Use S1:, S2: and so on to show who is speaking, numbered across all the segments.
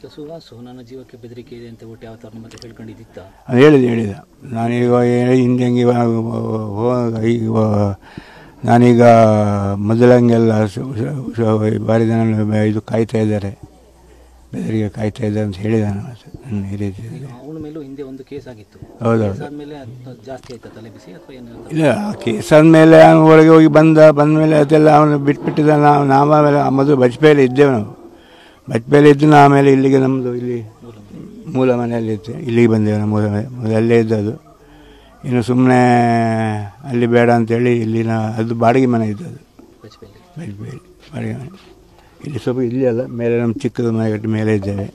S1: ಈಗ ಸುಹಾಸು ನನ್ನ ಜೀವಕ್ಕೆ ಬೆದರಿಕೆ ಇದೆ ಅಂತ ಒಟ್ಟು ಯಾವ ಥರ ನಿಮ್ಮ ಹತ್ರ ಹೇಳ್ಕೊಂಡಿದ್ದಿತ್ತ?
S2: ಹೇಳಿದ ನಾನೀಗ ಹಿಂದೆ ಈಗ ನಾನೀಗ ಮೊದಲಂಗೆಲ್ಲ ಬಾರಿ ಜನ ಇದು ಕಾಯ್ತಾ ಇದ್ದಾರೆ, ಬೆದರಿಗೆ ಕಾಯ್ತಾ ಇದ್ದಾರೆ ಅಂತ ಹೇಳಿದ ಈ ರೀತಿ.
S1: ಅವನ ಮೇಲೂ ಹಿಂದೆ ಒಂದು ಕೇಸ್ ಆಗಿತ್ತು.
S2: ಹೌದೌದು.
S1: ಆದಮೇಲೆ ಜಾಸ್ತಿ ಆಯ್ತಾ ತಲೆ ಬಿಸಿ ಅಥವಾ ಏನು?
S2: ಇಲ್ಲ, ಕೇಸ್ ಆದಮೇಲೆ ಅವನು ಒಳಗೆ ಹೋಗಿ ಬಂದ ಮೇಲೆ ಅದೆಲ್ಲ ಅವನು ಬಿಟ್ಬಿಟ್ಟಿದ್ದ. ನಾವು ಆಮೇಲೆ ಮೊದಲು ಬಜ್ಪೇಲಿ ಇದ್ದೇವೆ, ನಾವು ಬಜ್ಪೇಲಿ ಇದ್ದು ಆಮೇಲೆ ಇಲ್ಲಿಗೆ ನಮ್ಮದು ಇಲ್ಲಿ ಮೂಲ ಮನೆಯಲ್ಲಿ ಇತ್ತು, ಇಲ್ಲಿಗೆ ಬಂದೇವೆ. ನಮ್ಮ ಅಲ್ಲೇ ಇದ್ದದು. ಇನ್ನು ಸುಮ್ಮನೆ ಅಲ್ಲಿ ಬೇಡ ಅಂತೇಳಿ ಇಲ್ಲಿನ ಅದು ಬಾಡಿಗೆ ಮನೆ ಇದ್ದದು, ಬಜ್ಪೇಲಿ ಬಾಡಿಗೆ ಮನೆ. ಇಲ್ಲಿ ಸ್ವಲ್ಪ ಇಲ್ಲಿ ಅಲ್ಲ, ಮೇಲೆ ನಮ್ಮ ಚಿಕ್ಕದು ಮನೆಗಟ್ಟು ಮೇಲೆ ಇದ್ದೇವೆ.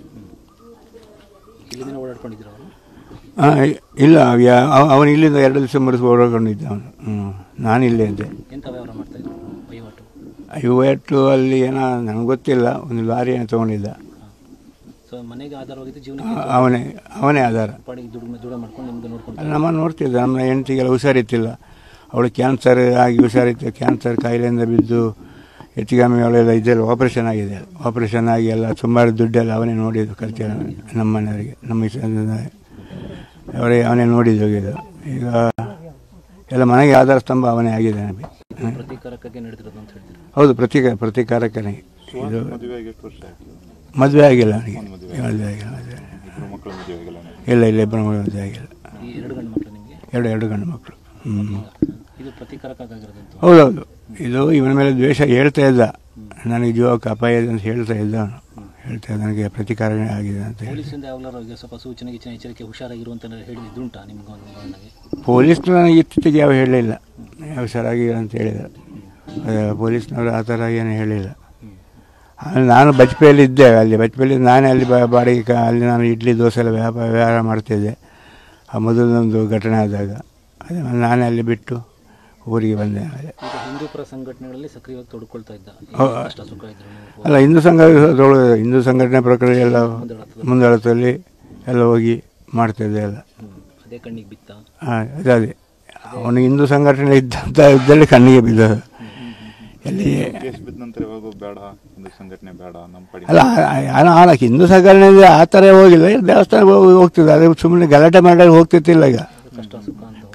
S2: ಇಲ್ಲ, ಅವನು ಇಲ್ಲಿಂದ 2 ದಿವಸ ಮುರಿಸಿ ಓಡಾಡ್ಕೊಂಡಿದ್ದ ಅವನು. ನಾನು ಇಲ್ಲೇ ಇದ್ದೆ. ವೈವಾಟು ಅಲ್ಲಿ ಏನೋ ನನಗೆ ಗೊತ್ತಿಲ್ಲ, ಒಂದು ಲಾರಿ ಏನೋ ತೊಗೊಂಡಿದ್ದ. ಅವನೇ ಆಧಾರ. ನಮ್ಮನ್ನು ನೋಡ್ತಿದ್ದ. ನಮ್ಮ ಹೆಂಡತಿಗೆಲ್ಲ ಹುಷಾರಿತ್ತಿಲ್ಲ, ಅವಳು ಕ್ಯಾನ್ಸರ್ ಆಗಿ ಹುಷಾರಿತ್ತು. ಕ್ಯಾನ್ಸರ್ ಕಾಯಿಲೆಯಿಂದ ಬಿದ್ದು ಹೆಚ್ಚಿಗಾಮಿ ಅವಳೆಲ್ಲ ಇದೆಲ್ಲ ಆಪ್ರೇಷನ್ ಆಗಿದೆ. ಆಪ್ರೇಷನ್ ಆಗಿ ಎಲ್ಲ ಸುಮಾರು ದುಡ್ಡೆಲ್ಲ ಅವನೇ ನೋಡಿದ್ದು, ಖರ್ಚೆಲ್ಲ ನಮ್ಮ ಮನೆಯವರಿಗೆ, ನಮ್ಮ ಅವನೇ ನೋಡಿದ್ದು ಹೋಗಿದ್ದು. ಈಗ ಎಲ್ಲ ಮನೆಗೆ ಆಧಾರ ಸ್ತಂಭ ಅವನೇ ಆಗಿದೆ. ಹೌದು, ಪ್ರತೀಕಾರಕನೇ. ಇದು ಮದುವೆ ಆಗಿಲ್ಲ ಅವನಿಗೆ, ಮದುವೆ ಆಗಿಲ್ಲ. ಇಲ್ಲ, ಇಬ್ಬರು ಮದುವೆ ಆಗಿಲ್ಲ. ಎರಡು ಗಂಡು ಮಕ್ಕಳು. ಹೌದೌದು. ಇದು ಇವನ ಮೇಲೆ ದ್ವೇಷ ಹೇಳ್ತಾ ಇದ್ದ, ನನಗೆ ಜೀವಕ್ಕೆ ಅಪಾಯ ಇದೆ ಅಂತ ಹೇಳ್ತಾ ಇದ್ದ. ಅವನು ಹೇಳ್ತಾ ಇದ್ದ ನನಗೆ ಪ್ರತೀಕಾರನೇ ಆಗಿದೆ ಅಂತ ಹೇಳಿ. ಪೊಲೀಸ್ನವರು ನನಗೆ ಇತ್ತೀಚೆಗೆ ಯಾವ ಹೇಳಲಿಲ್ಲ, ಹುಷಾರಾಗಿ ಅಂತ ಹೇಳಿದ. ಪೊಲೀಸ್ನವರು ಆ ಥರ ಏನು ಹೇಳಿಲ್ಲ. ನಾನು ಬಜ್ಪೇಲಿ ಇದ್ದೆ. ಅಲ್ಲಿ ಬಜ್ಪೇಲಿ ನಾನೇ ಅಲ್ಲಿ ಬಾಡಿಗೆ ಅಲ್ಲಿ ನಾನು ಇಡ್ಲಿ ದೋಸೆ ಎಲ್ಲ ವ್ಯವಹಾರ ಮಾಡ್ತಿದ್ದೆ. ಆ ಮೊದಲೊಂದು ಘಟನೆ ಆದಾಗ ಅದೇ ನಾನೇ ಅಲ್ಲಿ ಬಿಟ್ಟು ಊರಿಗೆ ಬಂದೆ.
S1: ಹಿಂದೂಪರ ಸಂಘಟನೆಗಳಲ್ಲಿ ಸಕ್ರಿಯವಾಗಿ ತೊಡ್ಕೊಳ್ತಾ ಇದ್ದ.
S2: ಅಲ್ಲ, ಹಿಂದೂ ಸಂಘಟನೆ ಪ್ರಕಾರ ಎಲ್ಲ ಮುಂದಾಳತ್ವದಲ್ಲಿ ಎಲ್ಲ ಹೋಗಿ ಮಾಡ್ತಿದ್ದೆ ಎಲ್ಲ.
S1: ಅದೇ ಕಣ್ಣಿಗೆ ಬಿತ್ತ.
S2: ಅದೇ ಅವನು ಹಿಂದೂ ಸಂಘಟನೆ ಇದ್ದಂಥ ಇದ್ದಲ್ಲಿ ಕಣ್ಣಿಗೆ ಬಿದ್ದದು. ಎಲ್ಲಿ ಅಲ್ಲ, ಹಿಂದೂ ಸಂಘಟನೆ ಆ ಥರ ಹೋಗಿಲ್ಲ, ದೇವಸ್ಥಾನ ಹೋಗ್ತಿದ್ದ. ಅದೇ ಸುಮ್ಮನೆ ಗಲಾಟೆ ಮಾಡಿ ಹೋಗ್ತಿತ್ತಿಲ್ಲ. ಈಗ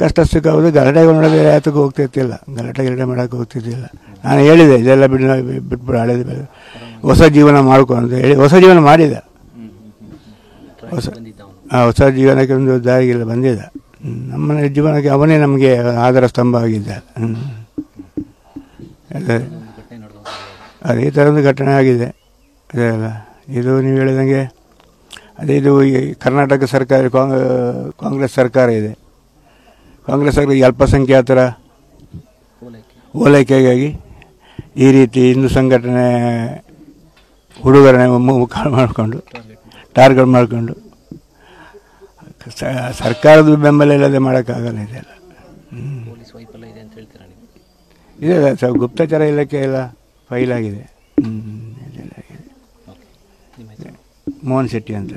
S2: ಕಷ್ಟ ಸುಖ ಹೌದು, ಗಲಾಟೆ ಮಾಡೋದು ಯಾತಕ್ಕೆ ಹೋಗ್ತಿರ್ತಿಲ್ಲ, ಗಲಾಟೆ ಮಾಡೋಕೆ ಹೋಗ್ತಿದ್ದಿಲ್ಲ. ನಾನು ಹೇಳಿದೆ, ಇದೆಲ್ಲ ಬಿಟ್ಬಿಟ್ಟು ಹಳೇದು ಹೊಸ ಜೀವನ ಮಾಡ್ಕೊ ಅಂತ ಹೇಳಿ ಹೊಸ ಜೀವನ ಮಾಡಿದ. ಹೊಸ ಜೀವನಕ್ಕೆ ಒಂದು ದಾರಿಗೆಲ್ಲ ಬಂದಿದ್ದ. ನಮ್ಮನೆ ಜೀವನಕ್ಕೆ ಅವನೇ ನಮಗೆ ಆಧಾರ ಸ್ತಂಭ ಆಗಿದ್ದ. ಅದೇ ಥರದ್ದು ಘಟನೆ ಆಗಿದೆ. ಅದೇ ಅಲ್ಲ, ಇದು ನೀವು ಹೇಳಿದಂಗೆ ಅದೇ ಇದು ಕರ್ನಾಟಕ ಸರ್ಕಾರ ಕಾಂಗ್ರೆಸ್ ಸರ್ಕಾರ ಇದೆ. ಕಾಂಗ್ರೆಸ್ ಸರ್ಕಾರ ಅಲ್ಪಸಂಖ್ಯಾತರ ಓಲೈಕೆಗಾಗಿ ಈ ರೀತಿ ಹಿಂದೂ ಸಂಘಟನೆ ಹುಡುಗರನ್ನೇ ಮುಖಾಲು ಮಾಡಿಕೊಂಡು ಟಾರ್ಗೆಟ್ ಮಾಡಿಕೊಂಡು ಸರ್ಕಾರದ ಬೆಂಬಲ ಇಲ್ಲದೆ ಮಾಡೋಕ್ಕಾಗಲ್ಲ. ಇದೆಲ್ಲ ಇದೆ, ಗುಪ್ತಚರ ಇಲಾಖೆ ಎಲ್ಲ ಫೈಲ್ ಆಗಿದೆ. ಮೋಹನ್ ಶೆಟ್ಟಿ ಅಂತ.